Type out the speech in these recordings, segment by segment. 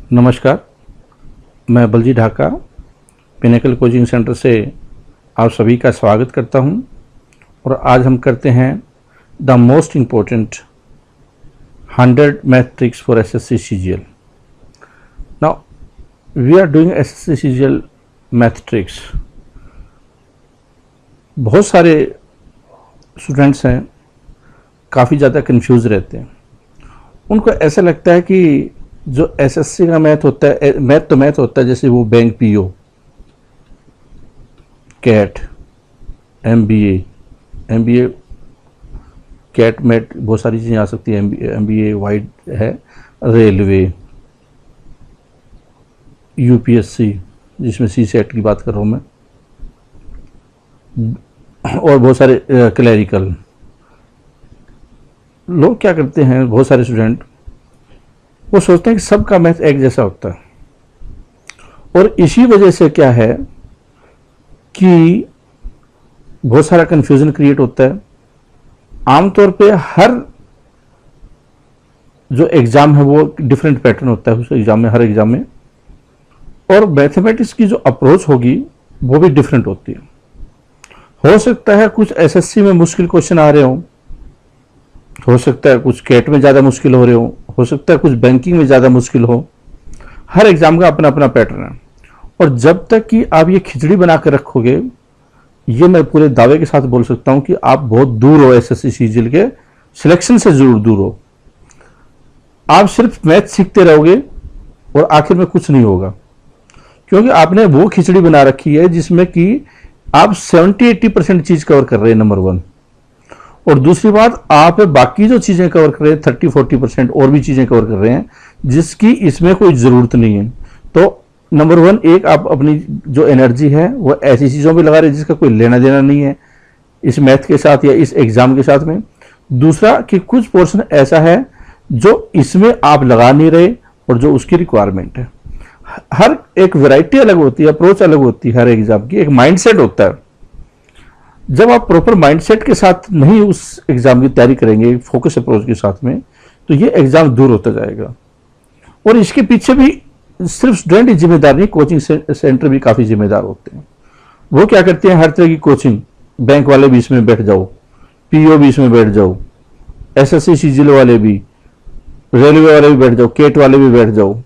नमस्कार, मैं Baljeet Dhaka pinnacle coaching centre से आप सभी का स्वागत करता हूं और आज हम करते हैं the most important 100 math tricks for SSC CGL. Now we are doing SSC CGL math tricks. बहुत सारे स्टूडेंट्स हैं, काफ़ी ज़्यादा कंफ्यूज रहते हैं। उनको ऐसा लगता है कि जो एसएससी का मैथ होता है, मैथ होता है, जैसे वो bank PO, CAT, MBA, CAT MAT, बहुत सारी चीज़ें आ सकती है। एमबीए वाइड है, रेलवे, यूपीएससी जिसमें सी सेट की बात कर रहा हूँ मैं, और बहुत सारे क्लैरिकल। लोग क्या करते हैं, बहुत सारे स्टूडेंट वो सोचते हैं कि सबका मैथ एक जैसा होता है, और इसी वजह से क्या है कि बहुत सारा कंफ्यूजन क्रिएट होता है। आमतौर पे हर जो एग्जाम है वो डिफरेंट पैटर्न होता है उस एग्जाम में, हर एग्जाम में, और मैथमेटिक्स की जो अप्रोच होगी वो भी डिफरेंट होती है। हो सकता है कुछ एसएससी में मुश्किल क्वेश्चन आ रहे हो सकता है कुछ कैट में ज़्यादा मुश्किल हो रहे हो सकता है कुछ बैंकिंग में ज़्यादा मुश्किल हो। हर एग्जाम का अपना अपना पैटर्न है, और जब तक कि आप ये खिचड़ी बना कर रखोगे, ये मैं पूरे दावे के साथ बोल सकता हूं कि आप बहुत दूर हो एसएससी सीजीएल के सिलेक्शन से, जरूर दूर हो। आप सिर्फ मैथ सीखते रहोगे और आखिर में कुछ नहीं होगा, क्योंकि आपने वो खिचड़ी बना रखी है जिसमें कि आप 70-80% चीज कवर कर रहे हैं, नंबर 1। और दूसरी बात, आप बाकी जो चीजें कवर कर रहे हैं 30-40% और भी चीजें कवर कर रहे हैं जिसकी इसमें कोई जरूरत नहीं है। तो नंबर 1, एक आप अपनी जो एनर्जी है वो ऐसी चीजों पे लगा रहे हैं जिसका कोई लेना देना नहीं है इस मैथ के साथ या इस एग्जाम के साथ में। दूसरा कि कुछ पोर्शन ऐसा है जो इसमें आप लगा नहीं रहे और जो उसकी रिक्वायरमेंट है। हर एक वैरायटी अलग होती है, अप्रोच अलग होती है, हर एग्जाम की एक माइंडसेट होता है। जब आप प्रॉपर माइंडसेट के साथ नहीं उस एग्जाम की तैयारी करेंगे, फोकस अप्रोच के साथ में, तो ये एग्जाम दूर होता जाएगा। और इसके पीछे भी सिर्फ स्टूडेंट ही जिम्मेदार नहीं, कोचिंग सेंटर भी काफी जिम्मेदार होते हैं। वो क्या करते हैं, हर तरह की कोचिंग, बैंक वाले भी इसमें बैठ जाओ, पीओ भी इसमें बैठ जाओ, एसएससी सीजीएल वाले भी, रेलवे वाले भी बैठ जाओ, केट वाले भी बैठ जाओ,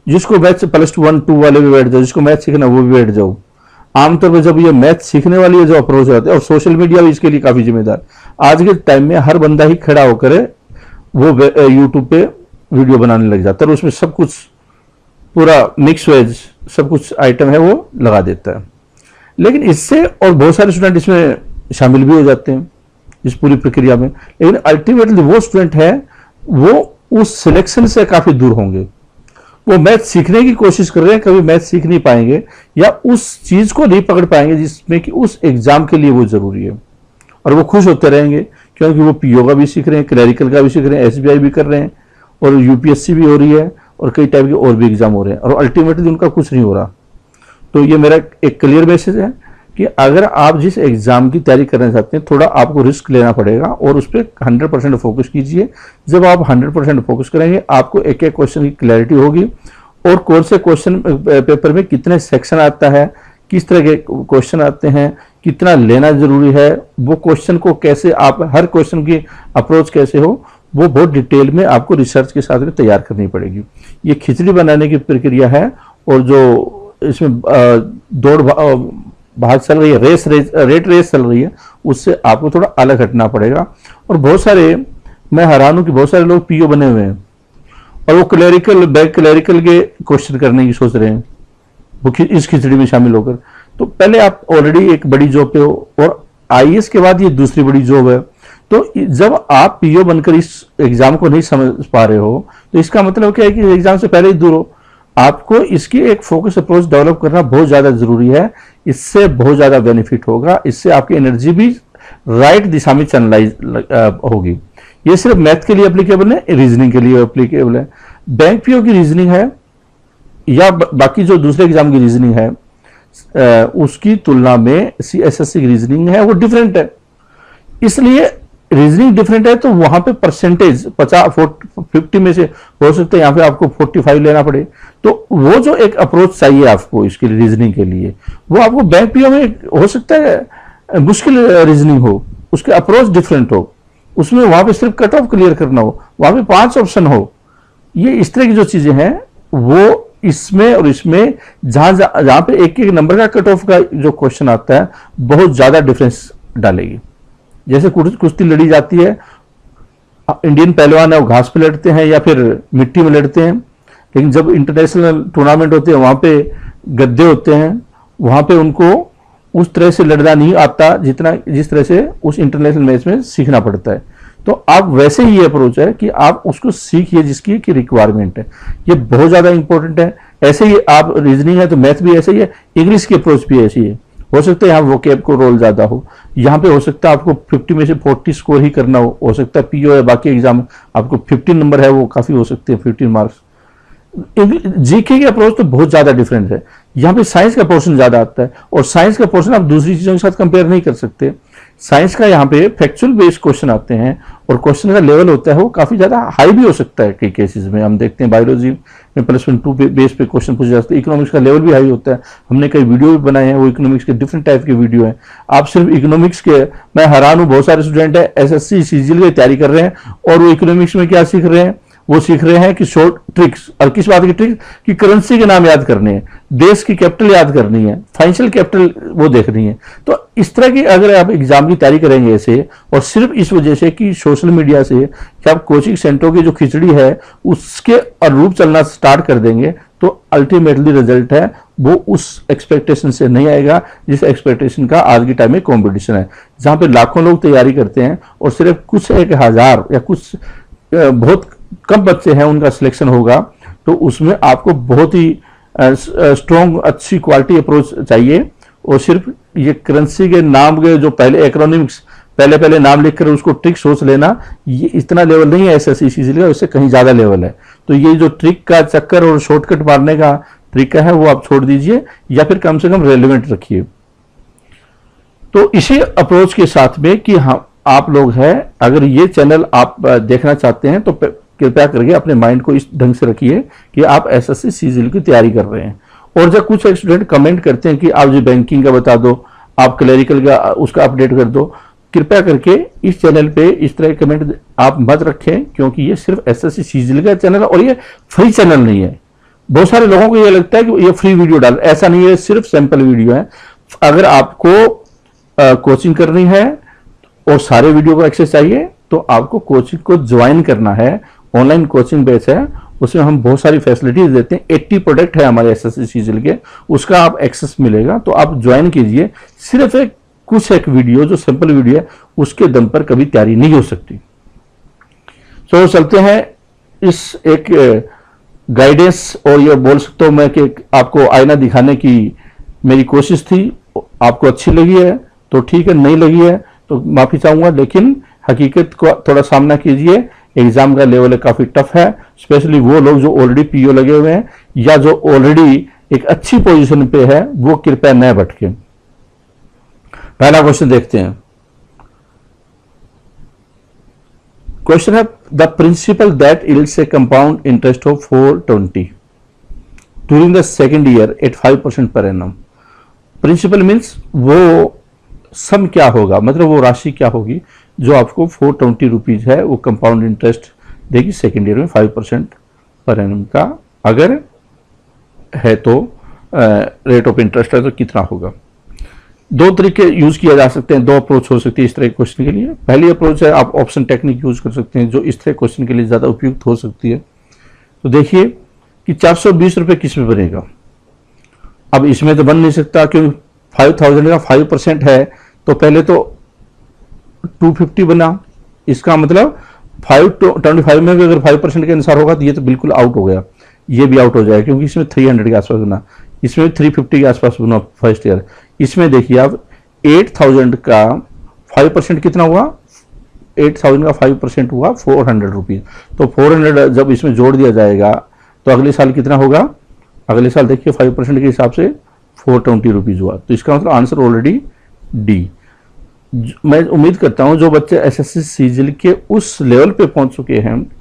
जिसको मैथ +1-2 वाले भी बैठ जाओ, जिसको मैथ सीखना वो भी बैठ जाओ। आमतौर पर जब ये मैथ सीखने वाली जो अप्रोच होती है, और सोशल मीडिया भी इसके लिए काफी जिम्मेदार। आज के टाइम में हर बंदा ही खड़ा होकर वो यूट्यूब पे वीडियो बनाने लग जाता है, और उसमें सब कुछ पूरा मिक्स वेज सब कुछ आइटम है वो लगा देता है। लेकिन इससे और बहुत सारे स्टूडेंट इसमें शामिल भी हो जाते हैं इस पूरी प्रक्रिया में, लेकिन अल्टीमेटली वो स्टूडेंट है वो उस सिलेक्शन से काफी दूर होंगे। वो मैथ सीखने की कोशिश कर रहे हैं, कभी मैथ सीख नहीं पाएंगे या उस चीज को नहीं पकड़ पाएंगे जिसमें कि उस एग्जाम के लिए वो जरूरी है, और वो खुश होते रहेंगे क्योंकि वो पीओ का भी सीख रहे हैं, क्लैरिकल का भी सीख रहे हैं, एसबीआई भी कर रहे हैं, और यूपीएससी भी हो रही है, और कई टाइप के और भी एग्जाम हो रहे हैं, और अल्टीमेटली उनका कुछ नहीं हो रहा। तो ये मेरा एक क्लियर मैसेज है कि अगर आप जिस एग्जाम की तैयारी करना चाहते हैं, थोड़ा आपको रिस्क लेना पड़ेगा और उस पर 100% फोकस कीजिए। जब आप 100% फोकस करेंगे, आपको एक एक क्वेश्चन की क्लैरिटी होगी, और कौन से क्वेश्चन पेपर में कितने सेक्शन आता है, किस तरह के क्वेश्चन आते हैं, कितना लेना जरूरी है, वो क्वेश्चन को कैसे आप, हर क्वेश्चन की अप्रोच कैसे हो, वो बहुत डिटेल में आपको रिसर्च के साथ में तैयार करनी पड़ेगी। ये खिचड़ी बनाने की प्रक्रिया है, और जो इसमें दौड़ भाग चल रही है, रेट रेस चल रही है, उससे आपको थोड़ा अलग हटना पड़ेगा। और बहुत सारे, मैं हैरान हूं कि बहुत सारे लोग पीओ बने हुए हैं और वो क्लैरिकल के क्वेश्चन करने की सोच रहे हैं, वो इस खिचड़ी में शामिल होकर। तो पहले आप ऑलरेडी एक बड़ी जॉब पे हो, और आईएएस के बाद ये दूसरी बड़ी जॉब है। तो जब आप पीओ बनकर इस एग्जाम को नहीं समझ पा रहे हो, तो इसका मतलब क्या है कि एग्जाम से पहले ही दूर हो। आपको इसकी एक फोकस अप्रोच डेवलप करना बहुत ज्यादा जरूरी है। इससे बहुत ज्यादा बेनिफिट होगा, इससे आपकी एनर्जी भी राइट दिशा में चैनलाइज होगी। ये सिर्फ मैथ के लिए एप्लीकेबल है, रीजनिंग के लिए एप्लीकेबल है। बैंक पीओ की रीजनिंग है या बाकी जो दूसरे एग्जाम की रीजनिंग है, उसकी तुलना में एसएससी की रीजनिंग है वो डिफरेंट है। इसलिए रीजनिंग डिफरेंट है तो वहां पे परसेंटेज 50 में से हो सकता है यहाँ पे आपको 45 लेना पड़े। तो वो जो एक अप्रोच चाहिए आपको इसके लिए, रीजनिंग के लिए, वो आपको बैंक पीओ में हो सकता है मुश्किल रीजनिंग हो, उसके अप्रोच डिफरेंट हो, उसमें वहां पे सिर्फ कट ऑफ क्लियर करना हो, वहां पे 5 ऑप्शन हो। ये इस तरह की जो चीजें हैं वो इसमें और इसमें जहां पे एक एक नंबर का कट ऑफ का जो क्वेश्चन आता है बहुत ज्यादा डिफरेंस डालेगी। जैसे कुश्ती लड़ी जाती है, इंडियन पहलवान है वो घास पे लड़ते हैं या फिर मिट्टी में लड़ते हैं, लेकिन जब इंटरनेशनल टूर्नामेंट होते हैं वहां पे गद्दे होते हैं, वहां पे उनको उस तरह से लड़ना नहीं आता जिस तरह से उस इंटरनेशनल मैच में सीखना पड़ता है। तो आप वैसे ही ये अप्रोच है कि आप उसको सीखिए जिसकी की रिक्वायरमेंट है, ये बहुत ज्यादा इंपॉर्टेंट है। ऐसे ही आप रीजनिंग है तो मैथ भी ऐसे ही है, इंग्लिश की अप्रोच भी ऐसी है। हो सकता है यहाँ वोकैब को रोल ज्यादा हो, यहाँ पे हो सकता है आपको 50 में से 40 स्कोर ही करना हो सकता है पीओ या बाकी एग्जाम आपको 15 नंबर है वो काफी हो सकते हैं 15 मार्क्स। जीके की अप्रोच तो बहुत ज्यादा डिफरेंट है, यहाँ पे साइंस का पोर्शन ज्यादा आता है और साइंस का पोर्शन आप दूसरी चीजों के साथ कंपेयर नहीं कर सकते। साइंस का यहाँ पे फैक्चुअल बेस्ड क्वेश्चन आते हैं और क्वेश्चन का लेवल होता है वो काफी ज्यादा हाई भी हो सकता है। कई केसेस में हम देखते हैं बायोलॉजी में +1 बेस पे क्वेश्चन पूछे जाते हैं, इकोनॉमिक्स का लेवल भी हाई होता है। हमने कई वीडियो भी बनाए हैं, वो इकोनॉमिक्स के डिफरेंट टाइप के वीडियो हैं। आप सिर्फ इकोनॉमिक्स के, मैं हैरान हूं बहुत सारे स्टूडेंट है एसएससी सीजीएल की तैयारी कर रहे हैं और वो इकोनॉमिक्स में क्या सीख रहे हैं, वो सीख रहे हैं कि शॉर्ट ट्रिक्स, और किस बात की ट्रिक्स कि करेंसी के नाम याद करने हैं, देश की कैपिटल याद करनी है, फाइनेंशियल कैपिटल वो देखनी है। तो इस तरह की अगर आप एग्जाम की तैयारी करेंगे ऐसे, और सिर्फ इस वजह से कि सोशल मीडिया से कि आप कोचिंग सेंटरों की जो खिचड़ी है उसके अनुरूप चलना स्टार्ट कर देंगे, तो अल्टीमेटली रिजल्ट है वो उस एक्सपेक्टेशन से नहीं आएगा जिस एक्सपेक्टेशन का आज के टाइम में कॉम्पिटिशन है, जहां पे लाखों लोग तैयारी करते हैं और सिर्फ कुछ 1000 या कुछ बहुत कम बच्चे हैं उनका सिलेक्शन होगा। तो उसमें आपको बहुत ही स्ट्रॉन्ग अच्छी क्वालिटी अप्रोच चाहिए। और सिर्फ ये करेंसी के नाम के जो पहले एक्रोनिम्स पहले नाम लिखकर उसको ट्रिक सोच लेना, ये इतना लेवल नहीं है एसएससी सीजीएल का, इससे कहीं ज्यादा लेवल है। तो ये जो ट्रिक का चक्कर और शॉर्टकट मारने का तरीका है वो आप छोड़ दीजिए, या फिर कम से कम रेलिवेंट रखिए। तो इसी अप्रोच के साथ में कि हाँ आप लोग हैं, अगर ये चैनल आप देखना चाहते हैं तो कृपया करके अपने माइंड को इस ढंग से रखिए कि आप एसएससी सीजीएल की तैयारी कर रहे हैं। और जब कुछ स्टूडेंट कमेंट करते हैं कि आप जो बैंकिंग का बता दो, आप क्लरिकल का उसका अपडेट कर दो, कृपया करके इस चैनल पे इस तरह के कमेंट आप मत रखें, क्योंकि ये सिर्फ एसएससी सीजीएल का चैनल है और ये फ्री चैनल नहीं है। बहुत सारे लोगों को ये लगता है कि ये फ्री वीडियो डाल, ऐसा नहीं है, सिर्फ सैंपल वीडियो है। अगर आपको कोचिंग करनी है और सारे वीडियो को एक्सेस चाहिए तो आपको कोचिंग को ज्वाइन करना है। ऑनलाइन कोचिंग बैच है, उसमें हम बहुत सारी फैसिलिटीज देते हैं। 80 प्रोडक्ट है हमारे एसएससी सीजीएल के, उसका आप एक्सेस मिलेगा, तो आप ज्वाइन कीजिए। सिर्फ एक वीडियो जो सिंपल वीडियो है उसके दम पर कभी तैयारी नहीं हो सकती। तो चलते हैं इस एक गाइडेंस, और ये बोल सकता हूं मैं कि आपको आईना दिखाने की मेरी कोशिश थी। आपको अच्छी लगी है तो ठीक है, नहीं लगी है तो माफी चाहूंगा, लेकिन हकीकत को थोड़ा सामना कीजिए। एग्जाम का लेवल काफी टफ है, स्पेशली वो लोग जो ऑलरेडी पीओ लगे हुए हैं या जो ऑलरेडी एक अच्छी पोजीशन पे है, वो कृपया न भटके। पहला क्वेश्चन देखते हैं। क्वेश्चन है the principal that yields a compound interest of 420 during the second year at 5% per annum. Principle means वो सम क्या होगा, मतलब वो राशि क्या होगी जो आपको 420 रुपीज है वो कंपाउंड इंटरेस्ट देगी सेकेंड ईयर में 5% पर एनम का। अगर है तो रेट ऑफ इंटरेस्ट है तो कितना होगा। दो तरीके यूज किया जा सकते हैं, दो अप्रोच हो सकती है इस तरह के क्वेश्चन के लिए। पहली अप्रोच है आप ऑप्शन टेक्निक यूज कर सकते हैं, जो इस तरह क्वेश्चन के लिए ज्यादा उपयुक्त हो सकती है। तो देखिए कि 420 रुपए किस में बनेगा। अब इसमें तो बन नहीं सकता क्योंकि 5000 का 5% है, तो पहले तो 250 बना, इसका मतलब 525 में भी अगर 5% के अनुसार होगा तो ये तो बिल्कुल आउट हो गया, ये भी आउट हो जाएगा क्योंकि इसमें 300 के आसपास बना, इसमें 350 के आसपास बना फर्स्ट ईयर। इसमें देखिए आप 8000 का 5% कितना हुआ, 8000 का 5% हुआ 400 रुपीज। तो 400 जब इसमें जोड़ दिया जाएगा तो अगले साल कितना होगा, अगले साल देखिए 5% के हिसाब से 420 रुपीज हुआ। तो इसका मतलब आंसर ऑलरेडी डी। मैं उम्मीद करता हूं जो बच्चे एसएससी सीजीएल के उस लेवल पे पहुंच चुके हैं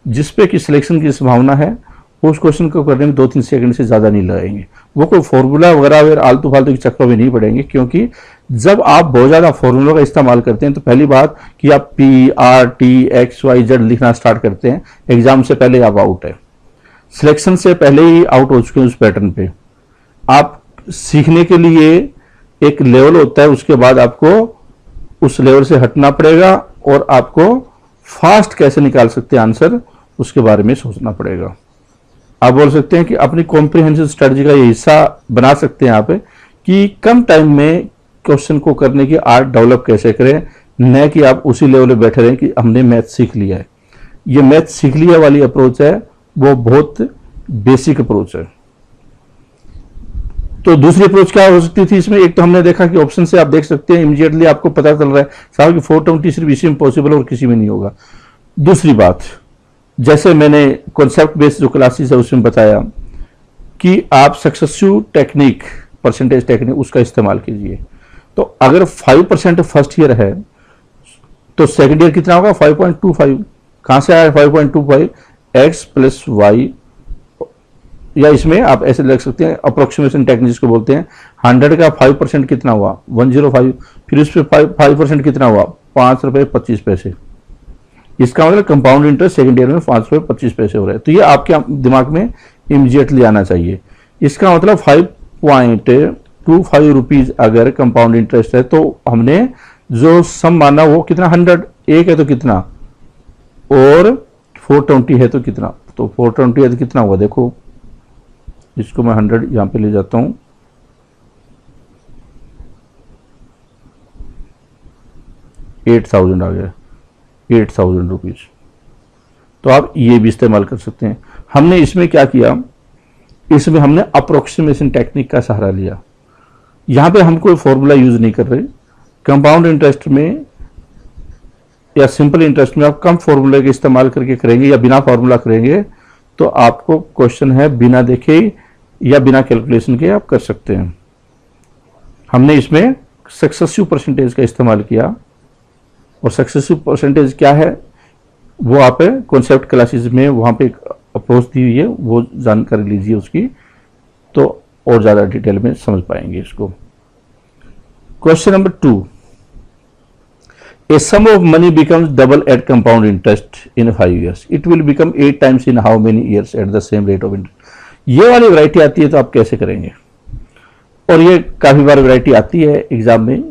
जिस पे कि सिलेक्शन की संभावना है, उस क्वेश्चन को करने में 2-3 सेकंड से ज़्यादा नहीं लगाएंगे। वो कोई फॉर्मूला वगैरह आलतू फालतू के चक्कर में नहीं पड़ेंगे, क्योंकि जब आप बहुत ज़्यादा फॉर्मूला का इस्तेमाल करते हैं तो पहली बात कि आप P R T X Y Z लिखना स्टार्ट करते हैं, एग्जाम से पहले आप आउट है, सिलेक्शन से पहले ही आउट हो चुके हैं उस पैटर्न पे। आप सीखने के लिए एक लेवल होता है, उसके बाद आपको उस लेवल से हटना पड़ेगा और आपको फास्ट कैसे निकाल सकते हैं आंसर, उसके बारे में सोचना पड़ेगा। आप बोल सकते हैं कि अपनी कॉम्प्रिहेंसिव स्ट्रेटजी का ये हिस्सा बना सकते हैं आप कि कम टाइम में क्वेश्चन को करने की आर्ट डेवलप कैसे करें, न कि आप उसी लेवल पे बैठे रहें कि हमने मैथ सीख लिया है। ये मैथ सीख लिया वाली अप्रोच है, वो बहुत बेसिक अप्रोच है। तो दूसरी अप्रोच क्या हो सकती थी इसमें? एक तो हमने देखा कि ऑप्शन से आप देख सकते हैं इमीडिएटली आपको पता चल रहा है साहब कि 420 सिर्फ इसी में पॉसिबल और किसी में नहीं होगा। दूसरी बात, जैसे मैंने कॉन्सेप्ट बेस्ड जो क्लासेस है उसमें बताया कि आप सक्सेसिव टेक्निक, परसेंटेज टेक्निक, उसका इस्तेमाल कीजिए। तो अगर 5% फर्स्ट ईयर है तो सेकंड ईयर कितना होगा? 5.25। कहां से आया 5.25? एक्स प्लस वाई, या इसमें आप ऐसे लग सकते हैं अप्रोक्सीमेशन टेक्निक जिसको बोलते हैं। 100 का 5% कितना हुआ? 105। फिर उस पर 5% कितना हुआ? 5 रुपए 25 पैसे। इसका मतलब कंपाउंड इंटरेस्ट सेकंड ईयर में 5 रुपए 25 पैसे हो रहे हैं। तो ये आपके दिमाग में इमीडिएटली आना चाहिए। इसका मतलब 5.25 रुपीज अगर कंपाउंड इंटरेस्ट है तो हमने जो सम माना वो कितना? 100। एक है तो कितना, और 420 है तो कितना? तो 420 है तो कितना हुआ? देखो, इसको मैं 100 यहां पे ले जाता हूं, 8000 आ गया, 8000 रुपीज। तो आप ये भी इस्तेमाल कर सकते हैं। हमने इसमें क्या किया, इसमें हमने अप्रोक्सीमेशन टेक्निक का सहारा लिया। यहां पे हम कोई फॉर्मूला यूज नहीं कर रहे। कंपाउंड इंटरेस्ट में या सिंपल इंटरेस्ट में आप कम फॉर्मूले के इस्तेमाल करके करेंगे या बिना फॉर्मूला करेंगे तो आपको क्वेश्चन है बिना देखे या बिना कैलकुलेशन के आप कर सकते हैं। हमने इसमें सक्सेसिव परसेंटेज का इस्तेमाल किया, और सक्सेसिव परसेंटेज क्या है वो आप कॉन्सेप्ट क्लासेस में वहां पे अप्रोच दी हुई है, वो जानकारी लीजिए उसकी, तो और ज्यादा डिटेल में समझ पाएंगे इसको। Question number 2, A sum of money becomes double at compound interest in 5 years. It will become 8 times in how many years at the same rate of interest? ये वाली वैरायटी आती है तो आप कैसे करेंगे? और ये काफी बार वैरायटी आती है एग्जाम में,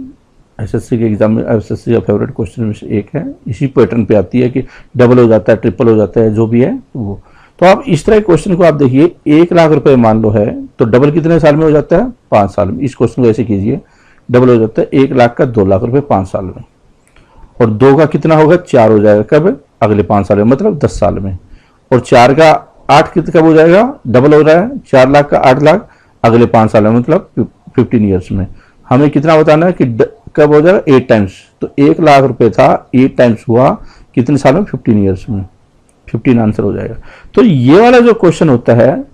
एसएससी के एग्जाम में। एसएससी का फेवरेट क्वेश्चन में से एक है, इसी पैटर्न पे आती है कि डबल हो जाता है, ट्रिपल हो जाता है, जो भी है वो। तो आप इस तरह के क्वेश्चन को आप देखिए, 1 लाख रुपए मान लो है तो डबल कितने साल में हो जाता है? 5 साल में। इस क्वेश्चन को ऐसे कीजिए, डबल हो जाता है 1 लाख का 2 लाख रुपए 5 साल में, और 2 का कितना होगा? 4 हो जाएगा। कब? अगले 5 साल में, मतलब 10 साल में। और 4 का 8 कब हो जाएगा? डबल हो रहा है, 4 लाख का 8 लाख अगले 5 साल में, मतलब 15 ईयर्स में। हमें कितना बताना है कि कब हो जाएगा? 8 टाइम्स। तो 1 लाख रुपए था, 8 टाइम्स हुआ कितने साल में? 15 ईयर्स में। 15 आंसर हो जाएगा। तो ये वाला जो क्वेश्चन होता है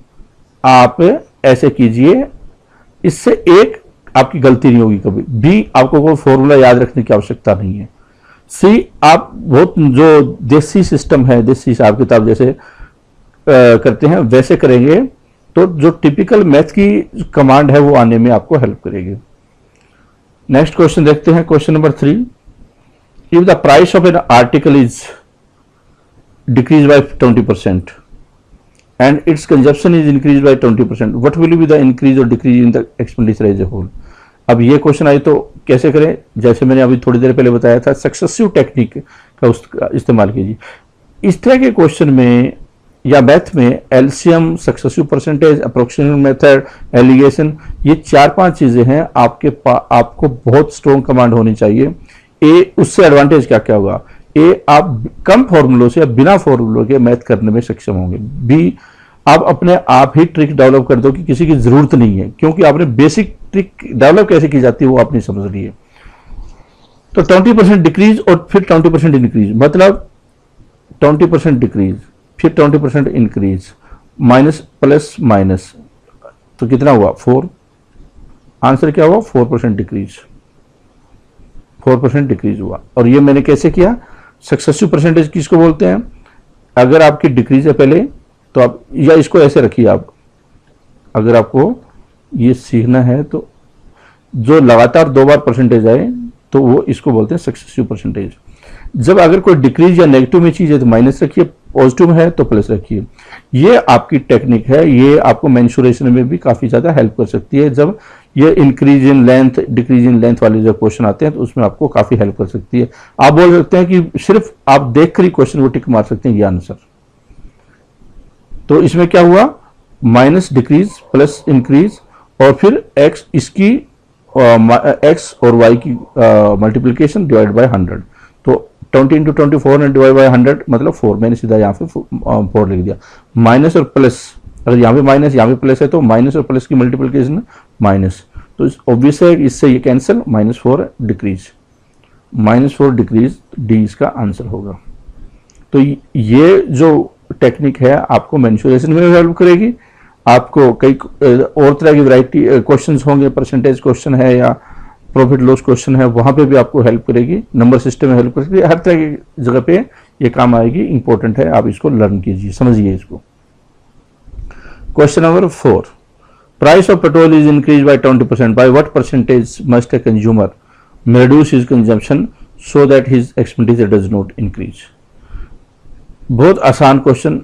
आप ऐसे कीजिए, इससे एक आपकी गलती नहीं होगी कभी भी। आपको कोई फॉर्मूला याद रखने की आवश्यकता नहीं है। सी, आप बहुत जो देसी सिस्टम है, देसी हिसाब किताब जैसे करते हैं वैसे करेंगे तो जो टिपिकल मैथ की कमांड है वो आने में आपको हेल्प करेगी। नेक्स्ट क्वेश्चन देखते हैं, question number 3। If the price of an article is decrease by 20% and its consumption is increase by 20%, what will be the increase or decrease in the expenditure as a whole? अब ये question आए तो कैसे करें? जैसे मैंने अभी थोड़ी देर पहले बताया था, सक्सेसिव टेक्निक का उसका इस्तेमाल कीजिए। इस तरह के क्वेश्चन में या मैथ में LCM, successive percentage, approximation method, alligation, ये 4-5 चीजें हैं। आपको बहुत स्ट्रॉन्ग कमांड होनी चाहिए। ए, उससे एडवांटेज क्या क्या होगा? ए, आप कम फॉर्मूलों से या बिना फॉर्मूलों के मैथ करने में सक्षम होंगे। बी, आप अपने आप ही ट्रिक डेवलप कर दो कि किसी की जरूरत नहीं है, क्योंकि आपने बेसिक ट्रिक डेवलप कैसे की जाती है वो आपने समझ ली है। तो 20% डिक्रीज और फिर 20% इंक्रीज, मतलब 20% डिक्रीज फिर 20% इंक्रीज, माइनस प्लस माइनस, तो कितना हुआ? 4। आंसर क्या हुआ? 4% डिक्रीज। 4% डिक्रीज हुआ। और ये मैंने कैसे किया, सक्सेसिव परसेंटेज किसको बोलते हैं, अगर आपकी डिक्रीज है पहले तो आप, या इसको ऐसे रखिए आप, अगर आपको ये सीखना है तो जो लगातार 2 बार परसेंटेज आए तो वो इसको बोलते हैं सक्सेसिव परसेंटेज। जब अगर कोई डिक्रीज या नेगेटिव में चीज है तो माइनस रखिए, पॉजिटिव में है तो प्लस रखिए। ये आपकी टेक्निक है, ये आपको मेंसुरेशन में भी काफी ज्यादा हेल्प कर सकती है। जब ये increase in length decrease in length वाले जब क्वेश्चन आते हैं तो उसमें आपको काफी हेल्प कर सकती है। आप बोल सकते हैं कि सिर्फ आप देख कर ही क्वेश्चन को टिक मार सकते हैं ये आंसर। तो इसमें क्या हुआ, माइनस डिक्रीज प्लस इंक्रीज और फिर एक्स, इसकी एक्स और वाई की मल्टीप्लीकेशन डिवाइड बाय 100। तो 20 इंटू 24 डिवाइड बाय 100 मतलब 4, मैंने सीधा यहाँ पे 4 लिख दिया। माइनस और प्लस, अगर यहाँ पे माइनस यहाँ पे प्लस है तो माइनस और प्लस की मल्टीप्लीकेशन माइनस, तो ऑब्वियस है इससे ये कैंसिल, -4 डिक्रीज, -4 डिक्रीज डी इसका आंसर होगा। तो ये जो टेक्निक है आपको मेंसुरेशन में हेल्प करेगी। आपको कई और तरह की वैरायटी क्वेश्चंस होंगे, परसेंटेज क्वेश्चन है या प्रॉफिट लॉस क्वेश्चन है, वहां पे भी आपको हेल्प करेगी। नंबर सिस्टम में हेल्प करेगी, हर तरह की जगह पे ये काम आएगी। इंपॉर्टेंट है, आप इसको लर्न कीजिए, समझिए इसको। Question number 4, price of petrol is increase by 20%, by what percentage must a consumer reduce his consumption so that his expenditure does not increase. बहुत आसान क्वेश्चन।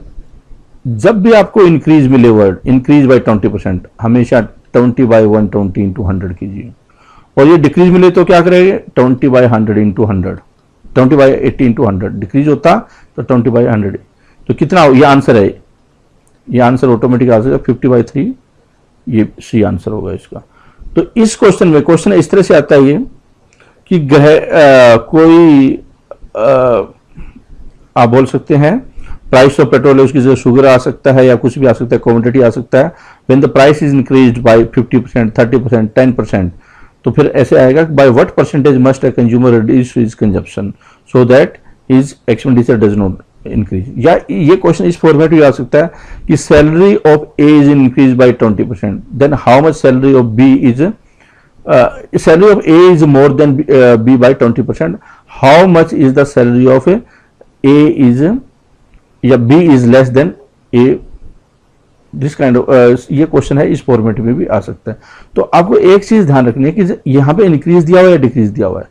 जब भी आपको इंक्रीज मिले वर्ड, इंक्रीज बाय 20%, हमेशा 20 बाय 120 इंटू 100 कीजिए। और ये डिक्रीज मिले तो क्या करेंगे, 20 by 100 into 100, 20 by 80 into 100। Decrease होता तो 20 बाय 100, तो कितना, ये आंसर है, ये आंसर ऑटोमेटिक आ जाएगा 50 बाय 3, ये सी आंसर होगा इसका। तो इस क्वेश्चन में, क्वेश्चन इस तरह से आता है ये कि कोई आप बोल सकते हैं प्राइस ऑफ पेट्रोल है, उसकी जगह शुगर आ सकता है या कुछ भी आ सकता है, कमोडिटी आ सकता है। When the price is increased by 50%, 30%, 10%, तो फिर ऐसे आएगा by what percentage must a consumer reduce his consumption so that his expenditure does not increase. या ये क्वेश्चन इस फॉर्मेट में आ सकता है कि salary of A is increase by 20%, then how much salary of B is, salary of A is more than B by 20%, how much is the salary of A is, या B is less than A, this kind of, ये question है, इस format में भी आ सकता है। तो आपको एक चीज ध्यान रखनी है कि यहां पे इंक्रीज दिया हुआ है या डिक्रीज दिया हुआ है।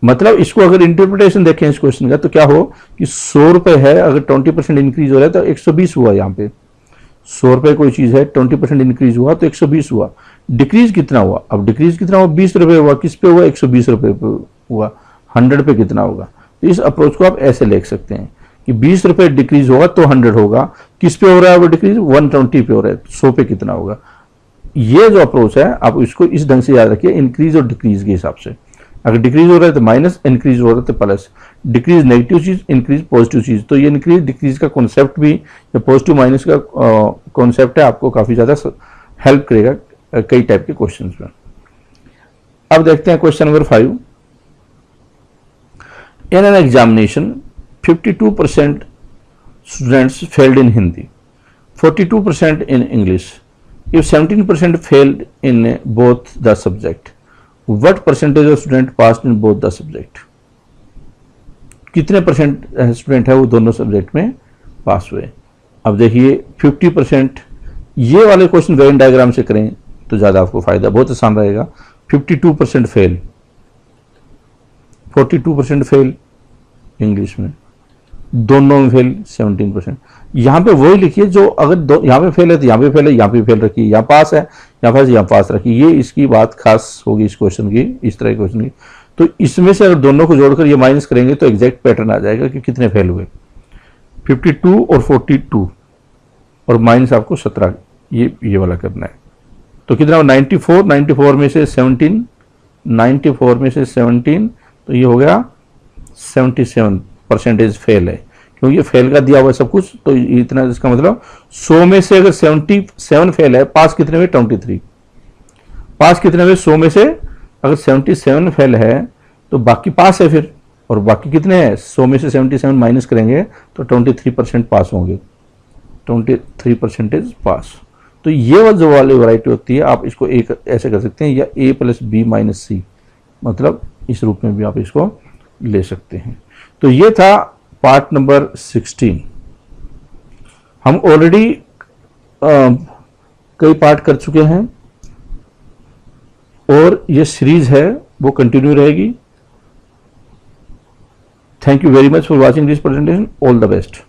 मतलब इसको अगर इंटरप्रिटेशन देखें इस क्वेश्चन का तो क्या हो कि 100 रुपए है, अगर 20% इंक्रीज हो रहा है तो 120 हुआ। यहाँ पे 100 रुपए कोई चीज है, 20% इंक्रीज हुआ तो 120 हुआ। डिक्रीज कितना हुआ, अब डिक्रीज कितना हुआ, 20 रुपए हुआ। किस पे हुआ, 120 रुपए पे हुआ। 100 पे कितना होगा। तो इस अप्रोच को आप ऐसे लिख सकते हैं कि 20 रुपए डिक्रीज होगा तो 100 होगा। किस पे हो रहा है वो डिक्रीज, 120 पे हो रहा है, 100 पे कितना होगा। ये जो अप्रोच है आप इसको इस ढंग से याद रखिए, इंक्रीज और डिक्रीज के हिसाब से। अगर डिक्रीज हो रहा है तो माइनस, इंक्रीज हो रहा है तो प्लस। डिक्रीज नेगेटिव चीज, इंक्रीज पॉजिटिव चीज। तो ये इंक्रीज डिक्रीज का कॉन्सेप्ट भी, या पॉजिटिव माइनस का कॉन्सेप्ट है, आपको काफी ज्यादा हेल्प करेगा कई टाइप के क्वेश्चन में। अब देखते हैं question number 5। In an examination 52% students failed in Hindi, 42% in English. If 17% failed in both the subject, what percentage of students passed in both the subject? कितने परसेंट स्टूडेंट है वो दोनों सब्जेक्ट में पास हुए। अब देखिए 50%, ये वाले क्वेश्चन वेन डायग्राम से करें तो ज्यादा आपको फायदा, बहुत आसान रहेगा। 52% फेल, 42% फेल इंग्लिश में, दोनों में फेल 17%। यहां पे वही लिखिए जो अगर यहां पे फेल है तो यहां पे फेल है, यहां पे फेल रखिए, यहां पास है यहां पास रखिए। ये इसकी बात खास होगी इस क्वेश्चन की, इस तरह के क्वेश्चन की। तो इसमें से अगर दोनों को जोड़कर ये माइनस करेंगे तो एग्जैक्ट पैटर्न आ जाएगा कि कितने फेल हुए। 52 और 42 और माइनस आपको 17, ये वाला करना है। तो कितना 94, 94 में से 17, 94 में से 17, तो ये हो गया 77% फेल है, क्योंकि ये फेल का दिया हुआ है सब कुछ। तो इतना, इसका मतलब 100 में से अगर 77 फेल है, पास कितने में 23, पास कितने में 100 में से अगर 77 फेल है तो बाकी पास है फिर, और बाकी कितने हैं 100 में से 77 माइनस करेंगे तो 23% पास होंगे, 23% पास। तो ये जो वाली वैरायटी होती है आप इसको एक ऐसे कर सकते हैं, या A + B - C, मतलब इस रूप में भी आप इसको ले सकते हैं। तो ये था पार्ट नंबर 16। हम ऑलरेडी कई पार्ट कर चुके हैं और ये सीरीज है वो कंटिन्यू रहेगी। Thank you very much for watching this presentation. All the best.